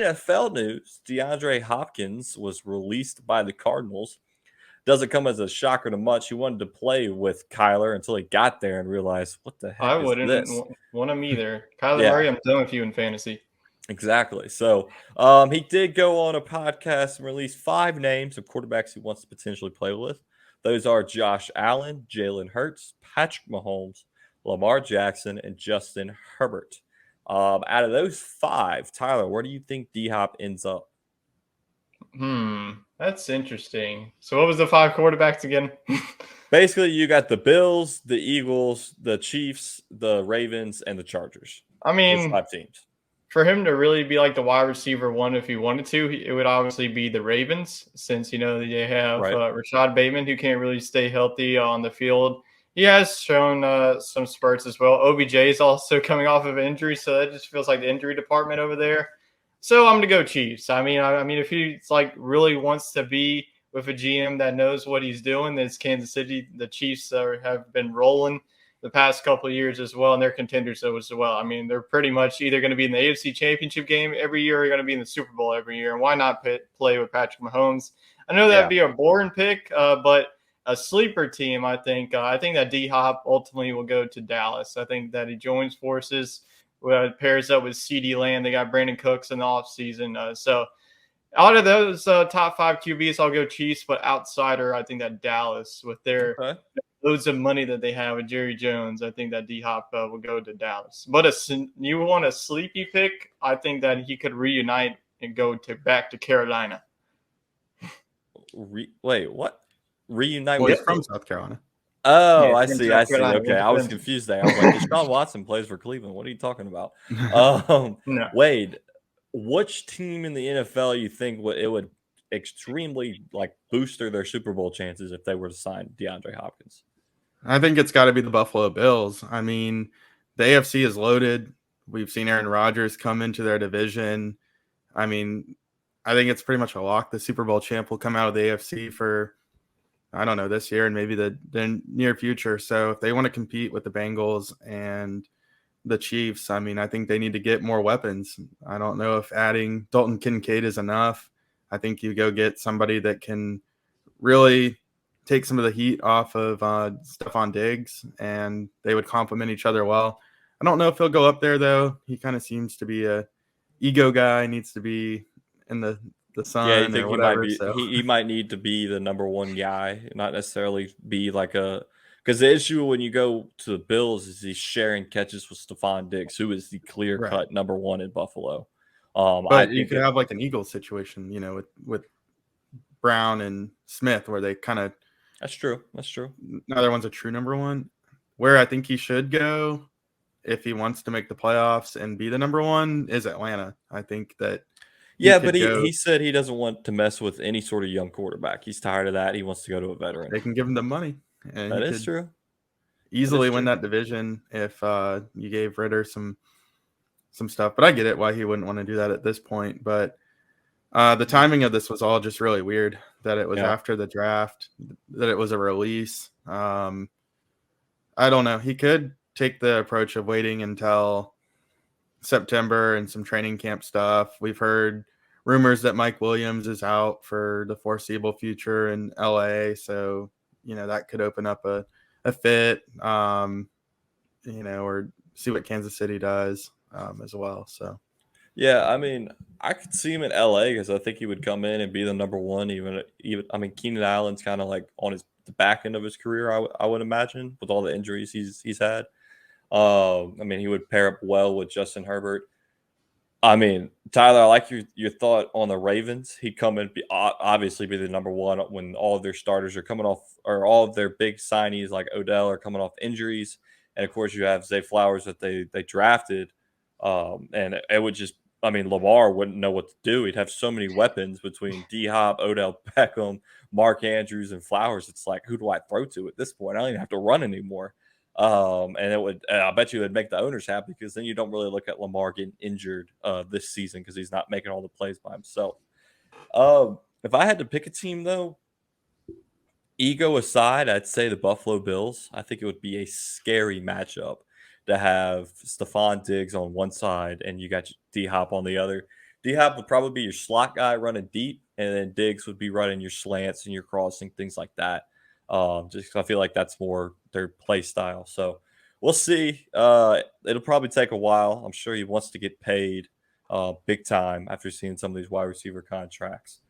NFL news, DeAndre Hopkins was released by the Cardinals. Doesn't come as a shocker to much. He wanted to play with Kyler until he got there and realized, what the I heck is wouldn't this? want him either. Kyler Yeah, Murray, I'm done with you in fantasy. exactly. So he did go on a podcast and release 5 names of quarterbacks he wants to potentially play with. Those are Josh Allen, Jalen Hurts, Patrick Mahomes, Lamar Jackson, and Justin Herbert. Out of those 5, Tyler, where do you think D Hop ends up? That's interesting. So what was the 5 quarterbacks again? Basically, you got the Bills, the Eagles, the Chiefs, the Ravens, and the Chargers. I Those mean, 5 teams. for him to really be like the wide receiver one, if he wanted to, it would obviously be the Ravens, since they have Right. Rashad Bateman, who can't really stay healthy on the field. He has shown some spurts as well. OBJ is also coming off of injury, so that just feels like the injury department over there. So I'm going to go Chiefs. I mean, if he really wants to be with a GM that knows what he's doing, then it's Kansas City. The Chiefs have been rolling the past couple of years as well, and they're contenders as well. I mean, they're pretty much either going to be in the AFC Championship game every year or going to be in the Super Bowl every year. And why not play with Patrick Mahomes? I know that'd be a boring pick, but a sleeper team, I think that D Hop ultimately will go to Dallas. I think that he joins forces, pairs up with CD Lamb. They got Brandon Cooks in the offseason. So out of those top 5 QBs, I'll go Chiefs, but outsider, I think that Dallas with their loads of money that they have with Jerry Jones, I think that D Hop will go to Dallas. But you want a sleepy pick? I think that he could reunite and go back to Carolina. Wait, what? Reunite Well, with he's from South Carolina. Oh, Yeah, I from see. South I see. Carolina. Okay, I was confused there. I was like, Deshaun Watson plays for Cleveland. What are you talking about? No. Wade, which team in the NFL you think it would extremely boost their Super Bowl chances if they were to sign DeAndre Hopkins? I think it's got to be the Buffalo Bills. I mean, the AFC is loaded. We've seen Aaron Rodgers come into their division. I mean, I think it's pretty much a lock. The Super Bowl champ will come out of the AFC for, I don't know, this year and maybe the near future. So if they want to compete with the Bengals and the Chiefs, I mean, I think they need to get more weapons. I don't know if adding Dalton Kincaid is enough. I think you go get somebody that can really take some of the heat off of Stephon Diggs, and they would complement each other well. I don't know if he'll go up there, though. He kind of seems to be a ego guy, needs to be in the sun Yeah, you think or he might whatever. be So he might need to be the number one guy, not necessarily be because the issue when you go to the Bills is he's sharing catches with Stephon Diggs, who is the clear cut number one in Buffalo. I but you think could have like an Eagles situation, with Brown and Smith, where they kind of. That's true. That's true. Neither one's a true number one. Where I think he should go, if he wants to make the playoffs and be the number one, is Atlanta. I think that. But he said he doesn't want to mess with any sort of young quarterback. He's tired of that. He wants to go to a veteran. They can give him the money, and that is true. Easily win that division if you gave Ritter some stuff. But I get it why he wouldn't want to do that at this point. But the timing of this was all just really weird. That it was after the draft, that it was a release. I don't know. He could take the approach of waiting until September and some training camp stuff. We've heard rumors that Mike Williams is out for the foreseeable future in LA. So, that could open up a fit, or see what Kansas City does as well. So, yeah, I mean, I could see him in LA because I think he would come in and be the number one. Even I mean, Keenan Allen's kind of like on the back end of his career. I would imagine with all the injuries he's had. I mean, he would pair up well with Justin Herbert. I mean, Tyler, I like your thought on the Ravens. He'd come in, obviously be the number one when all of their starters are coming off, or all of their big signees like Odell are coming off injuries, and of course you have Zay Flowers that they drafted, and it would just, I mean, Lamar wouldn't know what to do. He'd have so many weapons between D Hop, Odell Beckham, Mark Andrews, and Flowers. It's like, who do I throw to at this point? I don't even have to run anymore. And it would, I bet you it would make the owners happy because then you don't really look at Lamar getting injured this season because he's not making all the plays by himself. If I had to pick a team though, ego aside, I'd say the Buffalo Bills. I think it would be a scary matchup to have Stephon Diggs on one side and you got D Hop on the other. D Hop would probably be your slot guy running deep, and then Diggs would be running your slants and your crossing, things like that. Just 'cause I feel like that's more their play style. So we'll see. It'll probably take a while. I'm sure he wants to get paid big time after seeing some of these wide receiver contracts.